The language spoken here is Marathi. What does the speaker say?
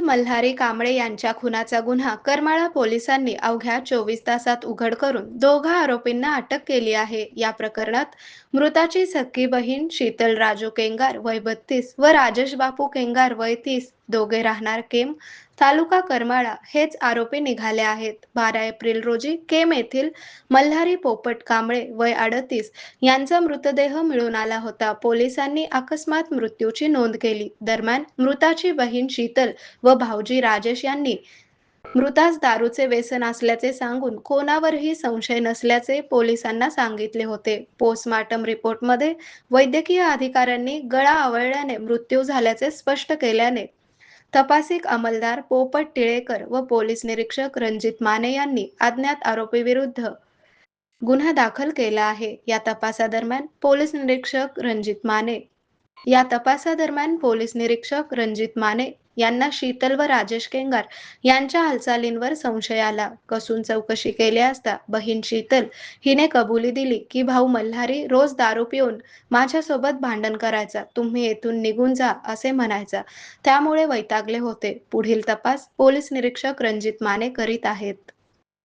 मल्हारी कांबळे यांच्या खुनाचा गुन्हा करमाळा पोलिसांनी अवघ्या 24 तासात उघड करून दोघा आरोपींना अटक केली आहे. या प्रकरणात मृताची सख्खी बहीण शीतल राजू केंगार वय 32 व राजेश बापू केंगार वय 30 दोघे राहणार केम, तालुका करमाळा हेच आरोपी निघाले आहेत. 12 एप्रिल रोजी केम येथील मल्हारी पोपट कांबळे वय 38 यांचा मृतदेह मिळून आला होता. पोलिसांनी अकस्मात मृत्यूची नोंद केली. दरम्यान मृताची बहीण शीतल व भाऊजी राजेश यांनी मृतास दारूचे व्यसन असल्याचे सांगून कोणावरही संशय नसल्याचे पोलिसांना सांगितले होते. पोस्टमार्टम रिपोर्टमध्ये वैद्यकीय अधिकाऱ्यांनी गळा आवळल्याने मृत्यू झाल्याचे स्पष्ट केल्याने तपासिक अंमलदार पोपट टिळेकर व पोलीस निरीक्षक रणजित माने यांनी अज्ञात आरोपीविरुद्ध गुन्हा दाखल केला आहे. या तपासादरम्यान पोलीस निरीक्षक रणजित माने यांना शीतल व राजेश केंगार यांच्या हालचालींवर संशय आला. कसून चौकशी केली असता बहीण शीतल हिने कबुली दिली की भाऊ मल्हारी रोज दारू पिऊन माझ्यासोबत भांडण करायचा, तुम्ही येथून निघून जा असे म्हणायचा, त्यामुळे वैतागले होते. पुढील तपास पोलीस निरीक्षक रणजित माने करीत आहेत.